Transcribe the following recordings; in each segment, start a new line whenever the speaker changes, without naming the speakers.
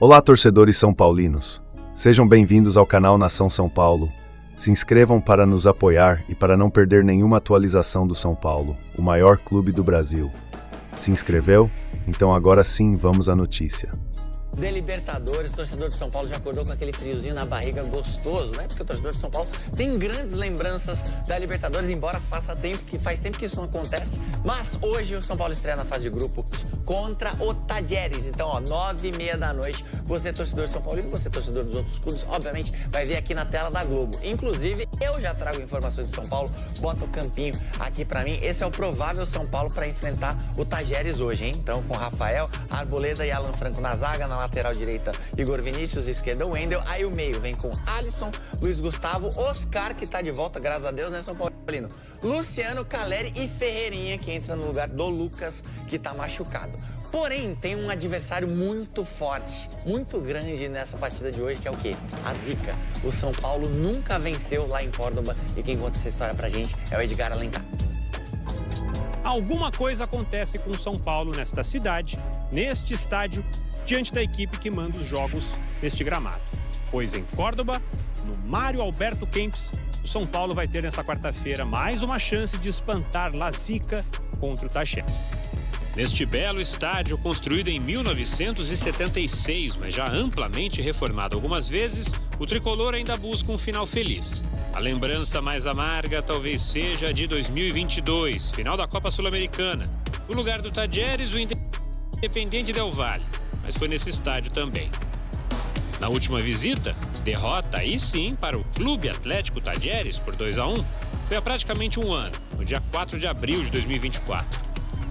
Olá, torcedores são paulinos. Sejam bem-vindos ao canal Nação São Paulo. Se inscrevam para nos apoiar e para não perder nenhuma atualização do São Paulo, o maior clube do Brasil. Se inscreveu? Então agora sim, vamos à notícia.
De Libertadores, o torcedor de São Paulo já acordou com aquele friozinho na barriga gostoso, né? Porque o torcedor de São Paulo tem grandes lembranças da Libertadores, embora faz tempo que isso não acontece. Mas hoje o São Paulo estreia na fase de grupo contra o Talleres. Então, 9h30 da noite, você torcedor de São Paulo e você torcedor dos outros clubes, obviamente, vai ver aqui na tela da Globo. Inclusive, eu já trago informações de São Paulo, bota o campinho aqui pra mim. Esse é o provável São Paulo para enfrentar o Talleres hoje, hein? Então, com Rafael, Arboleda e Alan Franco na zaga, na lateral direita, Igor Vinícius, esquerda, Wendel. Aí o meio vem com Alisson, Luiz Gustavo, Oscar, que tá de volta, graças a Deus, né, São Paulino? Luciano, Caleri e Ferreirinha, que entra no lugar do Lucas, que tá machucado. Porém, tem um adversário muito forte, muito grande nessa partida de hoje, que é o quê? A zica. O São Paulo nunca venceu lá em Córdoba e quem conta essa história pra gente é o Edgar Alencar.
Alguma coisa acontece com o São Paulo nesta cidade, neste estádio, diante da equipe que manda os jogos neste gramado. Pois em Córdoba, no Mário Alberto Kempes, o São Paulo vai ter nesta quarta-feira mais uma chance de espantar La Zica contra o Talleres. Neste belo estádio, construído em 1976, mas já amplamente reformado algumas vezes, o tricolor ainda busca um final feliz. A lembrança mais amarga talvez seja a de 2022, final da Copa Sul-Americana. No lugar do Talleres, o Independiente Del Valle, mas foi nesse estádio também. Na última visita, derrota aí sim para o Clube Atlético Talleres por 2-1, foi há praticamente um ano, no dia 4 de abril de 2024.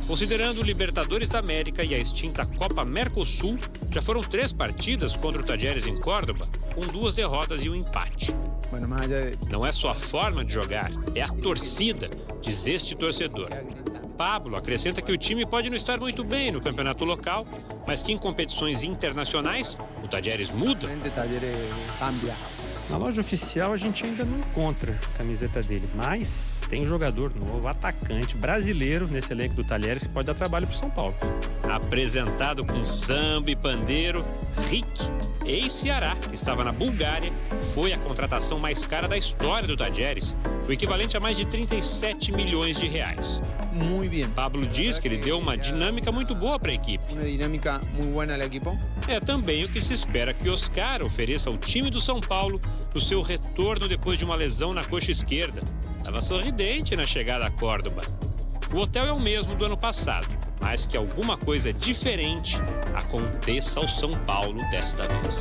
Considerando o Libertadores da América e a extinta Copa Mercosul, já foram 3 partidas contra o Talleres em Córdoba, com 2 derrotas e um empate. Não é só a forma de jogar, é a torcida, diz este torcedor. Pablo acrescenta que o time pode não estar muito bem no campeonato local, mas que em competições internacionais, o Talleres muda.
Na loja oficial a gente ainda não encontra a camiseta dele, mas tem jogador novo, atacante brasileiro nesse elenco do Talleres que pode dar trabalho para o São Paulo.
Apresentado com samba e pandeiro, Rick, ex-Ceará, que estava na Bulgária, foi a contratação mais cara da história do Talleres, o equivalente a mais de 37 milhões de reais.
Muito bem.
Pablo diz que ele deu uma dinâmica muito boa para a equipe.
Uma dinâmica muito boa ao equipo.
É também o que se espera que Oscar ofereça ao time do São Paulo no seu retorno depois de uma lesão na coxa esquerda. Estava sorridente na chegada a Córdoba. O hotel é o mesmo do ano passado, mas que alguma coisa diferente aconteça ao São Paulo desta vez.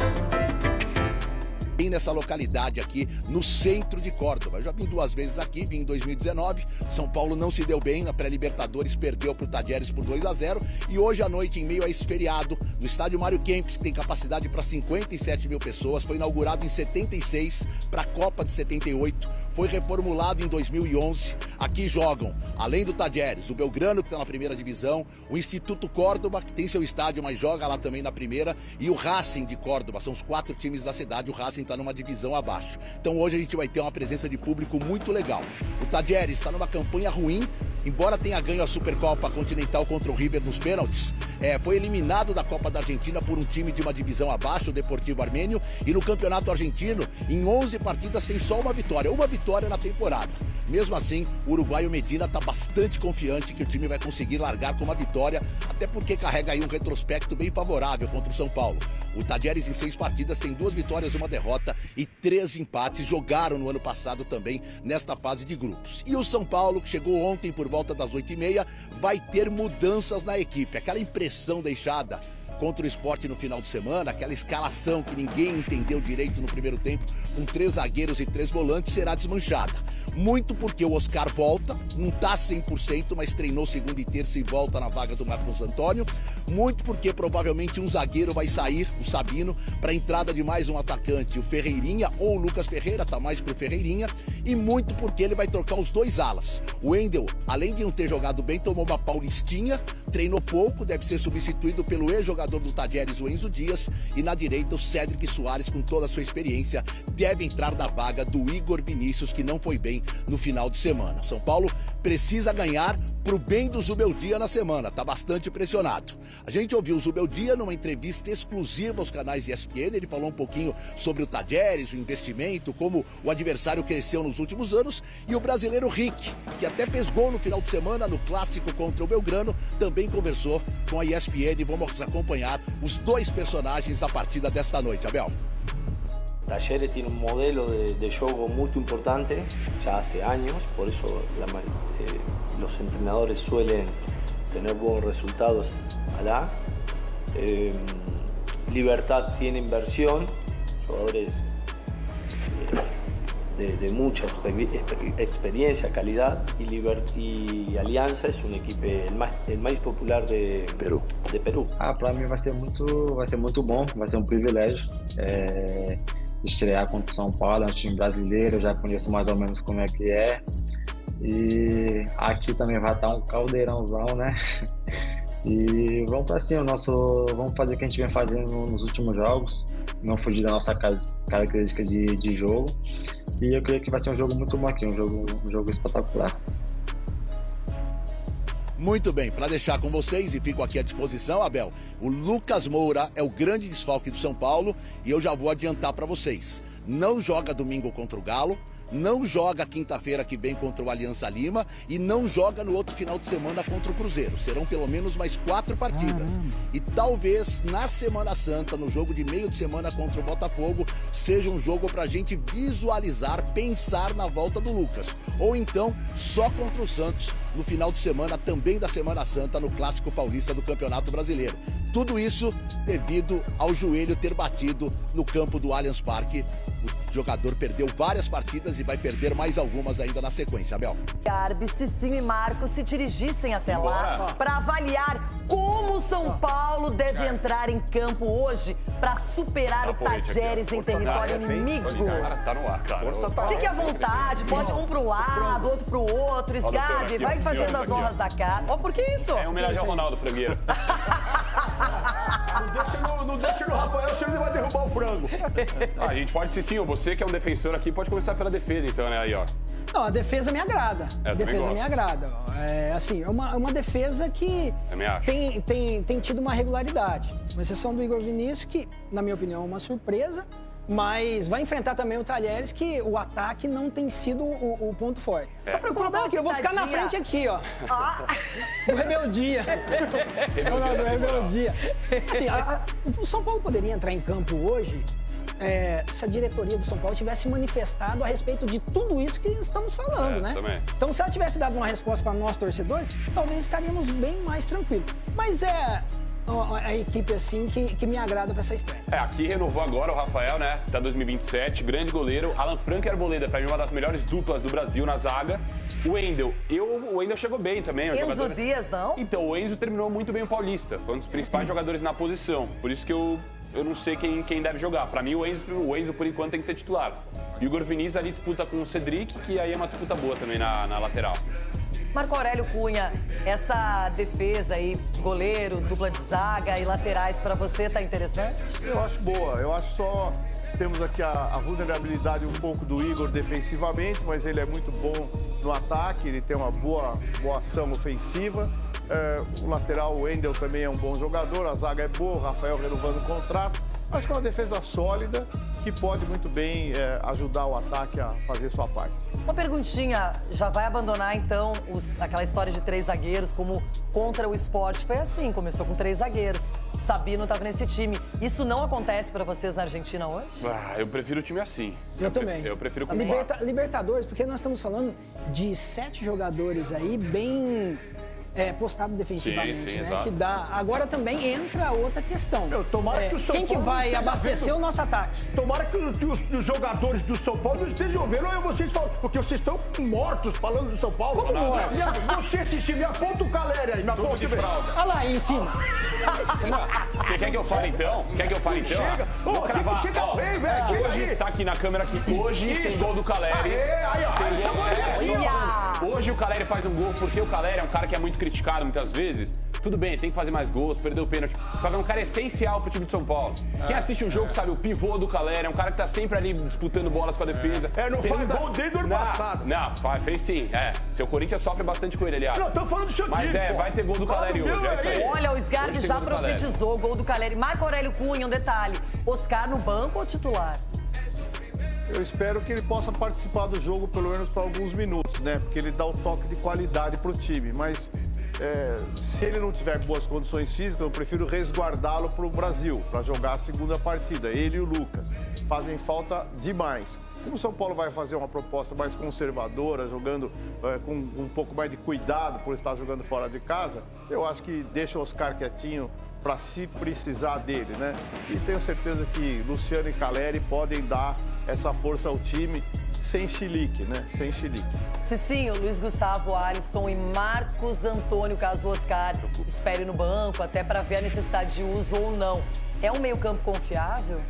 Nessa localidade aqui no centro de Córdoba. Eu já vim 2 vezes aqui, vim em 2019. São Paulo não se deu bem na pré-Libertadores, perdeu para o Talleres por 2-0. E hoje à noite, em meio a esse feriado, no estádio Mário Kempes, que tem capacidade para 57 mil pessoas, foi inaugurado em 76 para a Copa de 78, foi reformulado em 2011. Aqui jogam, além do Talleres, o Belgrano, que está na primeira divisão, o Instituto Córdoba, que tem seu estádio, mas joga lá também na primeira, e o Racing de Córdoba. São os 4 times da cidade. O Racing está numa divisão abaixo. Então hoje a gente vai ter uma presença de público muito legal. O Talleres está numa campanha ruim, embora tenha ganho a Supercopa Continental contra o River nos pênaltis, foi eliminado da Copa da Argentina por um time de uma divisão abaixo, o Deportivo Armênio, e no Campeonato Argentino, em 11 partidas tem só uma vitória na temporada. Mesmo assim, o uruguaio Medina está bastante confiante que o time vai conseguir largar com uma vitória, até porque carrega aí um retrospecto bem favorável contra o São Paulo. O Talleres em 6 partidas tem 2 vitórias, 1 derrota e 3 empates. Jogaram no ano passado também nesta fase de grupos. E o São Paulo, que chegou ontem por volta das 8h30, vai ter mudanças na equipe. Aquela impressão deixada contra o Sport no final de semana, aquela escalação que ninguém entendeu direito no primeiro tempo, com 3 zagueiros e 3 volantes, será desmanchada. Muito porque o Oscar volta, não está 100%, mas treinou segunda e terça e volta na vaga do Marcos Antônio. Muito porque provavelmente um zagueiro vai sair, o Sabino, para a entrada de mais um atacante, o Ferreirinha ou o Lucas Ferreira, tá mais pro Ferreirinha. E muito porque ele vai trocar os 2 alas. O Wendel, além de não ter jogado bem, tomou uma paulistinha treinou pouco, deve ser substituído pelo ex-jogador do Tadieres, o Enzo Dias, e na direita o Cédric Soares, com toda a sua experiência, deve entrar na vaga do Igor Vinícius, que não foi bem no final de semana. São Paulo precisa ganhar pro bem do Zubeldia na semana, tá bastante pressionado. A gente ouviu o Zubeldia numa entrevista exclusiva aos canais ESPN, ele falou um pouquinho sobre o Tadieres, o investimento, como o adversário cresceu nos últimos anos, e o brasileiro Rick, que até fez gol no final de semana no clássico contra o Belgrano, também conversou com a ESPN. Vamos acompanhar os dois personagens da partida desta noite, Abel.
Talleres tiene un modelo de juego muy importante, ya hace años, por eso los entrenadores suelen tener buenos resultados allá. Libertad tiene inversión, jugadores de mucha experiencia, calidad, y Aliança es un equipo el más popular de Peru.
Para mim vai ser muito bom, vai ser um privilégio estrear contra o São Paulo, é um time brasileiro, eu já conheço mais ou menos como é que é, e aqui também vai estar um caldeirãozão, né? E vamos para cima, vamos fazer o que a gente vem fazendo nos últimos jogos, não fugir da nossa característica de jogo, e eu creio que vai ser um jogo muito bom aqui, um jogo espetacular.
Muito bem, para deixar com vocês, e fico aqui à disposição, Abel, o Lucas Moura é o grande desfalque do São Paulo, e eu já vou adiantar para vocês. Não joga domingo contra o Galo, não joga quinta-feira que vem contra o Aliança Lima e não joga no outro final de semana contra o Cruzeiro. Serão pelo menos mais 4 partidas. E talvez na Semana Santa, no jogo de meio de semana contra o Botafogo, seja um jogo pra gente visualizar, pensar na volta do Lucas. Ou então, só contra o Santos, no final de semana também da Semana Santa, no Clássico Paulista do Campeonato Brasileiro. Tudo isso devido ao joelho ter batido no campo do Allianz Parque. O jogador perdeu várias partidas e vai perder mais algumas ainda na sequência, Abel.
Garbi, Cicinho e Marcos se dirigissem até lá para avaliar como o São Paulo deve entrar em campo hoje para superar o Tadieres em território inimigo.
Tá no ar, cara.
Fique à vontade, pode um pro lado, outro pro outro. Sgarbi, vai fazendo as honras da cara. Ó, por que isso?
É homenagem ao Ronaldo Frangueiro.
Não deixa no Rafael, senão ele vai derrubar o frango.
A gente pode, Cicinho, você que é um defensor aqui, pode começar pela defesa, então, né? Aí, ó.
Não, a defesa me agrada. A defesa me agrada. É, assim, é uma defesa que tem tido uma regularidade. Com exceção do Igor Vinícius, que, na minha opinião, é uma surpresa, mas vai enfrentar também o Talheres, que o ataque não tem sido o ponto forte. Só pra colocar aqui, eu vou ficar na frente aqui, ó. Do Rebeldia. Do Rebeldia. Assim, o São Paulo poderia entrar em campo hoje se a diretoria do São Paulo tivesse manifestado a respeito de tudo isso que estamos falando, né?
Também.
Então, se ela tivesse dado uma resposta para nós, torcedores, talvez estaríamos bem mais tranquilos. Mas a equipe, assim, que me agrada para essa estreia.
Aqui renovou agora o Rafael, né? Até 2027, grande goleiro. Alan Franco e Arboleda, pra mim, uma das melhores duplas do Brasil na zaga. O Wendel chegou bem também.
Enzo Dias, não?
Então, o Enzo terminou muito bem o Paulista. Foi um dos principais jogadores na posição. Por isso que eu não sei quem deve jogar. Pra mim, o Enzo, por enquanto, tem que ser titular. E o Igor Vinícius ali disputa com o Cedric, que aí é uma disputa boa também na lateral.
Marco Aurélio Cunha, essa defesa aí, goleiro, dupla de zaga e laterais, pra você tá interessante?
Eu acho boa. Eu acho só... Temos aqui a vulnerabilidade um pouco do Igor defensivamente, mas ele é muito bom no ataque, ele tem uma boa ação ofensiva. O lateral, o Wendel, também é um bom jogador, a zaga é boa, o Rafael renovando o contrato. Acho que é uma defesa sólida que pode muito bem ajudar o ataque a fazer sua parte.
Uma perguntinha, já vai abandonar então aquela história de 3 zagueiros como contra o Sport? Foi assim, começou com 3 zagueiros. Sabino estava nesse time. Isso não acontece para vocês na Argentina hoje?
Eu prefiro o time assim.
Eu também.
Eu prefiro com
Libertadores, porque nós estamos falando de 7 jogadores aí bem... postado defensivamente,
sim,
né?
Exato.
Que dá. Agora também entra outra questão.
Tomara que o São
quem
Paulo
que vai abastecer o nosso ataque?
Tomara que os jogadores do São Paulo não estejam vendo vocês falam, porque vocês estão mortos falando do São Paulo.
Como mortos?
Você assistiu, me aponta o Caleri aí, me aponta o
Olha lá aí em cima.
Você quer que eu fale então?
Chega.
Vou cravar. Hoje, tá aqui na câmera aqui. Hoje tem gol do Caleri. Hoje o Caleri faz um gol porque o Caleri é um cara que é muito criticado muitas vezes. tudo bem, tem que fazer mais gols, perdeu o pênalti. Só que é um cara essencial pro time de São Paulo. Quem assiste o jogo sabe, o pivô do Caleri, é um cara que tá sempre ali disputando bolas com a defesa.
Não faz gol desde o ano passado.
Não, fez sim. Seu Corinthians sofre bastante com ele, aliás.
Não, tô falando do seu
Mas
time,
vai ter gol do Caleri hoje.
Olha, o Sgarbi já profetizou o gol do Caleri. Marco Aurélio Cunha, um detalhe. Oscar no banco ou titular?
Eu espero que ele possa participar do jogo pelo menos por alguns minutos, né? Porque ele dá um toque de qualidade pro time. Mas se ele não tiver boas condições físicas, eu prefiro resguardá-lo pro Brasil, para jogar a segunda partida. Ele e o Lucas fazem falta demais. Como o São Paulo vai fazer uma proposta mais conservadora, jogando com um pouco mais de cuidado por estar jogando fora de casa, eu acho que deixa o Oscar quietinho para se precisar dele, né? E tenho certeza que Luciano e Caleri podem dar essa força ao time sem chilique, né? Sem chilique.
Cicinho, Luiz Gustavo, Alisson e Marcos Antônio, caso o Oscar espere no banco, até para ver a necessidade de uso ou não. É um meio-campo confiável?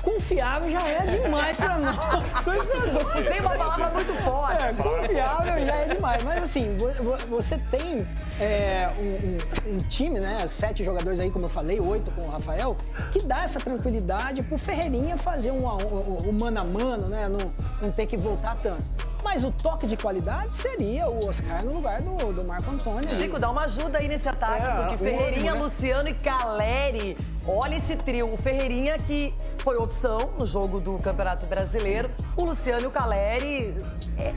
Confiável já é demais para nós, torcedores.
Tem uma palavra muito forte.
Confiável já é demais. Mas assim, você tem um time, né? 7 jogadores aí, como eu falei, 8 com o Rafael, que dá essa tranquilidade pro Ferreirinha fazer um mano a mano, né? Não ter que voltar tanto. Mas o toque de qualidade seria o Oscar no lugar do Marco Antônio.
Chico, dá uma ajuda aí nesse ataque, porque Ferreirinha, Luciano e Caleri. Olha esse trio. O Ferreirinha que foi opção no jogo do Campeonato Brasileiro. O Luciano e o Caleri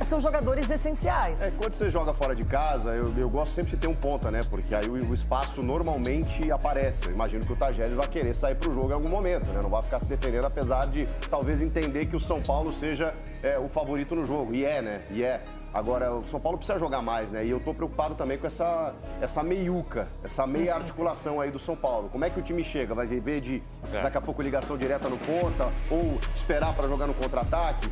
são jogadores essenciais.
Quando você joga fora de casa, eu gosto sempre de ter um ponta, né? Porque aí o espaço normalmente aparece. Eu imagino que o Tagelles vai querer sair pro jogo em algum momento, né? Não vai ficar se defendendo, apesar de talvez entender que o São Paulo seja o favorito no jogo. E né? Agora, o São Paulo precisa jogar mais, né? E eu tô preocupado também com essa meiuca, essa meia articulação aí do São Paulo. Como é que o time chega? Vai ver daqui a pouco ligação direta no ponta ou esperar para jogar no contra-ataque?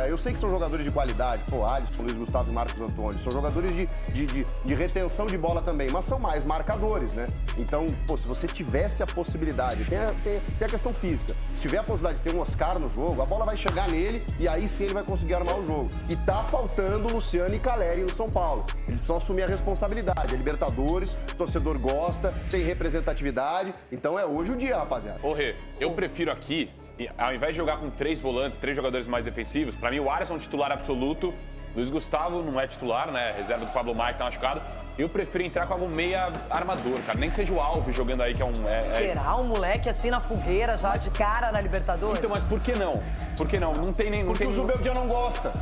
Eu sei que são jogadores de qualidade, Alisson, Luiz Gustavo e Marcos Antônio. São jogadores de retenção de bola também, mas são mais marcadores, né? Então, se você tivesse a possibilidade, tem a questão física. Se tiver a possibilidade de ter um Oscar no jogo, a bola vai chegar nele e aí sim ele vai conseguir armar o jogo. E tá faltando o Luciano e Caleri no São Paulo. Eles precisam assumir a responsabilidade. É Libertadores, o torcedor gosta, tem representatividade. Então é hoje o dia, rapaziada.
Rê, eu prefiro aqui, ao invés de jogar com 3 volantes, 3 jogadores mais defensivos, pra mim o Alisson é um titular absoluto. Luiz Gustavo não é titular, né? Reserva do Pablo Maia, que tá machucado. Eu prefiro entrar com algum meia armador, cara. Nem que seja o Alves jogando aí, que é um...
Será um moleque assim na fogueira, já de cara na Libertadores?
Então, mas por que não? Por que não? Não tem nem...
Porque o Zubeldia não gosta.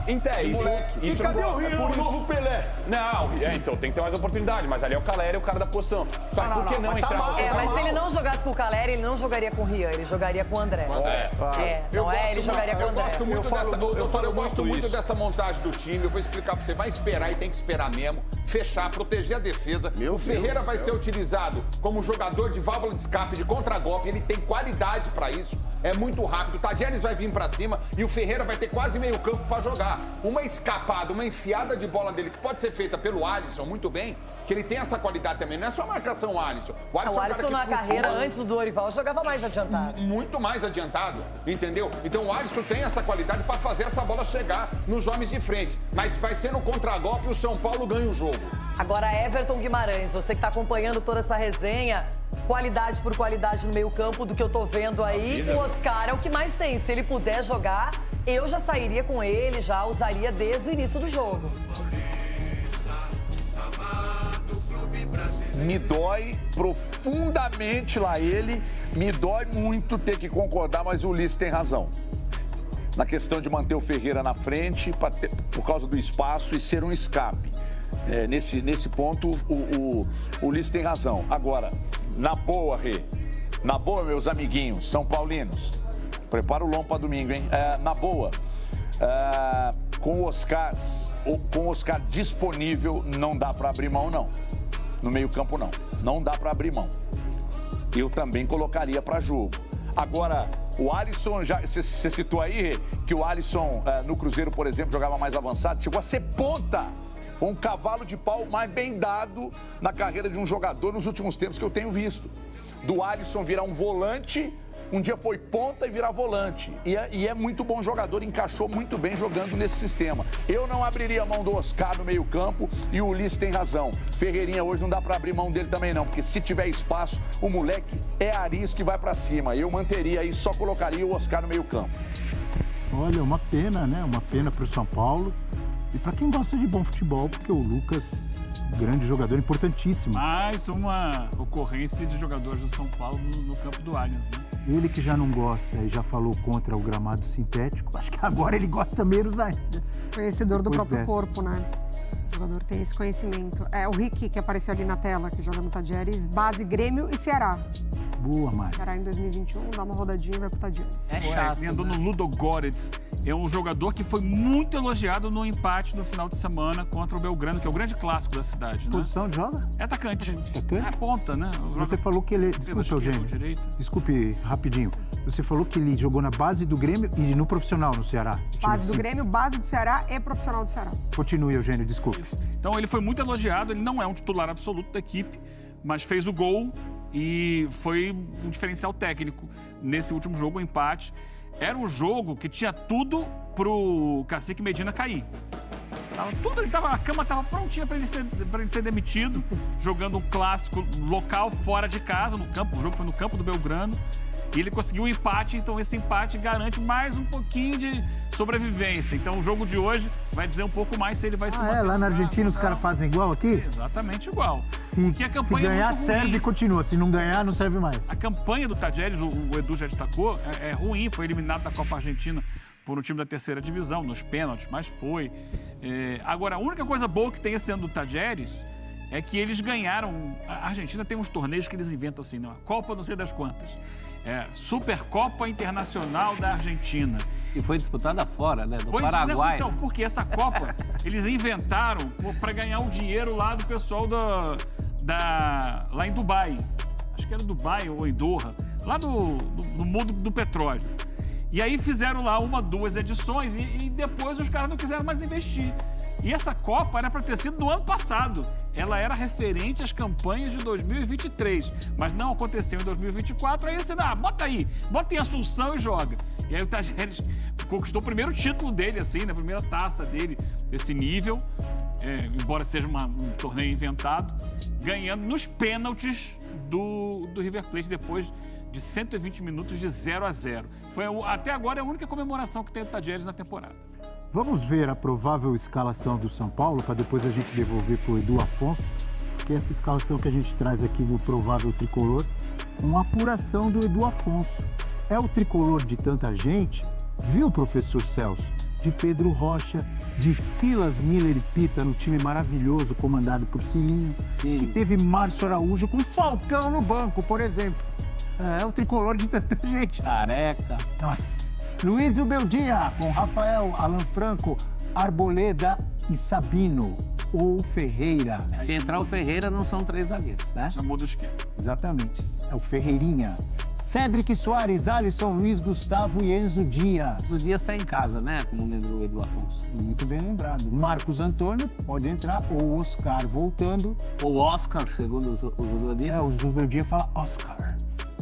Isso
cadê o Rio, o novo Pelé?
Não, então tem que ter mais oportunidade. Mas ali é o Caleri, o cara da posição. Só que por que não entrar...
Mas se ele não jogasse com o Caleri, ele não jogaria com o Rian, ele jogaria com o André. Ele jogaria com o André.
Eu gosto muito dessa montagem do time. Eu vou explicar pra você. Vai esperar e tem que esperar mesmo. Fechar, proteger a defesa. O Ferreira vai ser utilizado como jogador de válvula de escape, de contragolpe. Ele tem qualidade pra isso. É muito rápido. O Tagelles vai vir pra cima e o Ferreira vai ter quase meio campo pra jogar. Uma escapada, uma enfiada de bola dele que pode ser feita pelo Alisson muito bem, que ele tem essa qualidade também. Não é só marcação Alisson.
O Alisson na carreira antes do Dorival jogava mais adiantado.
Muito mais adiantado, entendeu? Então o Alisson tem essa qualidade pra fazer essa bola chegar nos homens de frente. Mas vai ser no contragolpe e o São Paulo ganha o jogo.
Agora, Everton Guimarães, você que tá acompanhando toda essa resenha, qualidade por qualidade no meio-campo do que eu tô vendo aí, o Oscar é o que mais tem. Se ele puder jogar, eu já sairia com ele, já usaria desde o início do jogo.
Me dói profundamente lá ele, me dói muito ter que concordar, mas o Ulisses tem razão. Na questão de manter o Ferreira na frente, por causa do espaço e ser um escape. Nesse ponto, o Ulisses tem razão. Agora, na boa, Rê, na boa, meus amiguinhos são paulinos, prepara o lombo para domingo, hein? Na boa, com o Oscar disponível, não dá para abrir mão, não. No meio-campo, não. Não dá para abrir mão. Eu também colocaria para jogo. Agora, o Alisson, você citou aí, Rê, que o Alisson no Cruzeiro, por exemplo, jogava mais avançado, chegou a ser ponta. Foi um cavalo de pau mais bem dado na carreira de um jogador nos últimos tempos que eu tenho visto. Do Alisson virar um volante Um dia foi ponta e virar volante. E é muito bom jogador, encaixou muito bem jogando nesse sistema. Eu não abriria a mão do Oscar no meio-campo e o Ulisses tem razão. Ferreirinha hoje não dá para abrir mão dele também não, porque se tiver espaço, o moleque é arisco e vai para cima. Eu manteria aí, só colocaria o Oscar no meio-campo.
Olha, uma pena, né? Uma pena para o São Paulo. E para quem gosta de bom futebol, porque o Lucas, grande jogador, importantíssimo.
Mais uma ocorrência de jogadores do São Paulo no campo do Allianz, né?
Ele que já não gosta e já falou contra o gramado sintético, acho que agora ele gosta menos ainda.
Conhecedor do próprio corpo, né? O jogador tem esse conhecimento. É o Rick, que apareceu ali na tela, que joga no Tadieres, base Grêmio e Ceará.
Boa, Mari.
Ceará em 2021, dá uma rodadinha e vai pro Tadieres.
É chato, ele andou no Ludogorets. É um jogador que foi muito elogiado no empate no final de semana contra o Belgrano, que é o grande clássico da cidade, né?
Posição de joga?
É atacante.
Atacante?
É ponta, né?
Você falou que ele... Desculpe, Eugênio. Desculpe, rapidinho. Você falou que ele jogou na base do Grêmio e no profissional no Ceará.
Base do Grêmio, base do Ceará e profissional do Ceará.
Continue, Eugênio, desculpe.
Então, ele foi muito elogiado. Ele não é um titular absoluto da equipe, mas fez o gol e foi um diferencial técnico nesse último jogo, o empate. Era um jogo que tinha tudo pro Cacique Medina cair. A cama estava prontinha para ele ser demitido, jogando um clássico local fora de casa, no campo. O jogo foi no campo do Belgrano. E ele conseguiu um empate, então esse empate garante mais um pouquinho de sobrevivência. Então o jogo de hoje vai dizer um pouco mais se ele vai se manter.
Lá na Argentina os caras fazem igual aqui?
Exatamente igual.
Se ganhar, serve e continua. Se não ganhar, não serve mais.
A campanha do Tadieres, o Edu já destacou, é ruim. Foi eliminado da Copa Argentina por um time da terceira divisão, nos pênaltis, mas foi. Agora, a única coisa boa que tem esse ano do Tadieres é que eles ganharam... A Argentina tem uns torneios que eles inventam assim, não? Copa não sei das quantas. Supercopa Internacional da Argentina.
E foi disputada fora, né? Do Paraguai.
Então, porque essa Copa eles inventaram para ganhar o dinheiro lá do pessoal lá em Dubai. Acho que era Dubai ou em Doha. Lá no mundo do petróleo. E aí fizeram lá 1, 2 edições e depois os caras não quiseram mais investir. E essa Copa era para ter sido no ano passado. Ela era referente às campanhas de 2023, mas não aconteceu em 2024. Aí você bota em Assunção e joga. E aí o Tadieres conquistou o primeiro título dele, assim, né? A primeira taça dele, desse nível, embora seja um torneio inventado, ganhando nos pênaltis do River Plate depois de 120 minutos de 0-0. Foi até agora a única comemoração que tem o Tadieres na temporada.
Vamos ver a provável escalação do São Paulo, para depois a gente devolver para o Edu Afonso, que essa escalação que a gente traz aqui do provável tricolor, uma apuração do Edu Afonso. É o tricolor de tanta gente, viu, professor Celso? De Pedro Rocha, de Silas Miller e Pita no time maravilhoso comandado por Cilinho, que teve Márcio Araújo com Falcão no banco, por exemplo. É o tricolor de tanta gente.
Careca.
Nossa. Luiz Beldia, com Rafael, Alan Franco, Arboleda e Sabino, ou Ferreira.
Se entrar o Ferreira, não são 3 zagueiros, né?
Chamou do esquema.
Exatamente, é o Ferreirinha. Cédric Soares, Alisson, Luiz Gustavo e Enzo Dias.
O Dias está em casa, né? Como lembrou o Edu Afonso.
Muito bem lembrado. Marcos Antônio pode entrar, ou Oscar voltando.
Ou Oscar, segundo o Zubeldia.
O Zubeldia fala Oscar.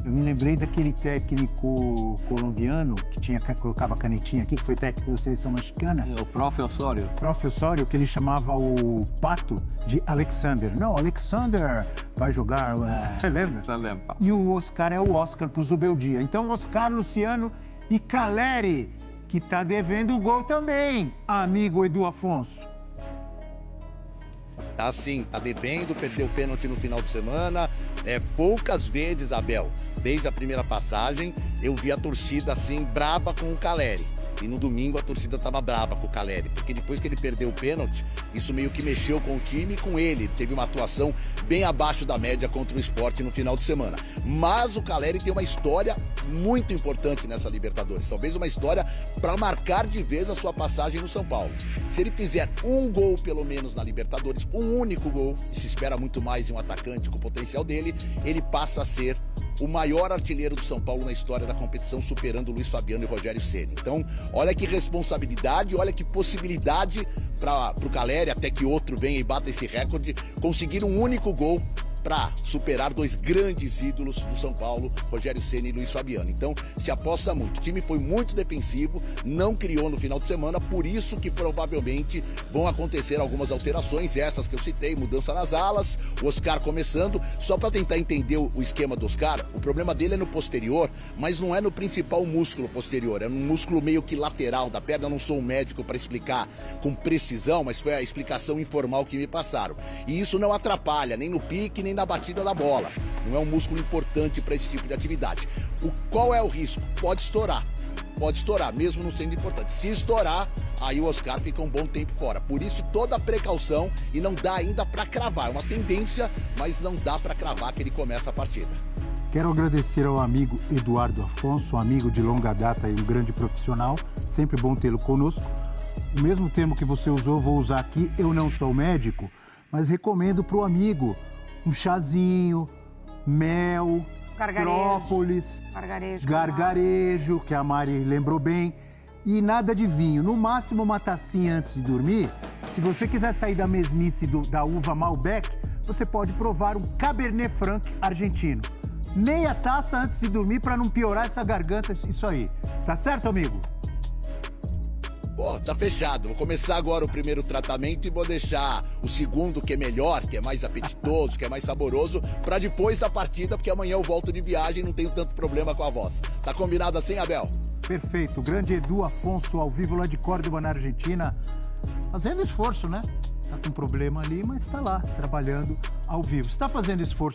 Eu me lembrei daquele técnico colombiano que colocava canetinha aqui, que foi técnico da seleção mexicana.
O Prof. Osório.
Prof. Osório, que ele chamava o Pato de Alexander. Não, Alexander vai jogar, você lembra?
Já lembro.
E o Oscar é o Oscar pro Zubeldia. Então, Oscar, Luciano e Caleri, que tá devendo o gol também, amigo Edu Afonso.
Tá sim, tá devendo, perdeu o pênalti no final de semana. Poucas vezes, Abel, desde a primeira passagem, eu vi a torcida assim, braba com o Caleri. E no domingo a torcida estava brava com o Caleri, porque depois que ele perdeu o pênalti, isso meio que mexeu com o time e com ele. Ele teve uma atuação bem abaixo da média contra o Sport no final de semana. Mas o Caleri tem uma história muito importante nessa Libertadores. Talvez uma história para marcar de vez a sua passagem no São Paulo. Se ele fizer um gol, pelo menos, na Libertadores, um único gol, e se espera muito mais de um atacante com o potencial dele, ele passa a ser o maior artilheiro do São Paulo na história da competição, superando Luiz Fabiano e Rogério Ceni. Então, olha que responsabilidade, olha que possibilidade para o Caleri, até que outro venha e bata esse recorde, conseguir um único gol para superar dois grandes ídolos do São Paulo, Rogério Ceni e Luiz Fabiano. Então, se aposta muito. O time foi muito defensivo, não criou no final de semana, por isso que provavelmente vão acontecer algumas alterações, essas que eu citei, mudança nas alas, o Oscar começando. Só para tentar entender o esquema do Oscar, o problema dele é no posterior, mas não é no principal músculo posterior, é no músculo meio que lateral da perna. Eu não sou um médico para explicar com precisão, mas foi a explicação informal que me passaram. E isso não atrapalha nem no pique, nem na batida da bola. Não é um músculo importante para esse tipo de atividade. Qual é o risco? Pode estourar, mesmo não sendo importante. Se estourar, aí o Oscar fica um bom tempo fora. Por isso, toda a precaução, e não dá ainda para cravar. É uma tendência, mas não dá para cravar que ele começa a partida.
Quero agradecer ao amigo Eduardo Afonso, um amigo de longa data e um grande profissional. Sempre bom tê-lo conosco. O mesmo termo que você usou, vou usar aqui. Eu não sou médico, mas recomendo para o amigo um chazinho, mel, própolis, gargarejo, que a Mari lembrou bem, e nada de vinho. No máximo uma tacinha antes de dormir. Se você quiser sair da mesmice da uva Malbec, você pode provar um Cabernet Franc argentino. Meia taça antes de dormir para não piorar essa garganta, isso aí. Tá certo, amigo?
Pô, tá fechado. Vou começar agora o primeiro tratamento e vou deixar o segundo, que é melhor, que é mais apetitoso, que é mais saboroso, pra depois da partida, porque amanhã eu volto de viagem e não tenho tanto problema com a voz. Tá combinado assim, Abel?
Perfeito. O grande Edu Afonso, ao vivo lá de Córdoba, na Argentina, fazendo esforço, né? Tá com problema ali, mas tá lá, trabalhando ao vivo. Você tá fazendo esforço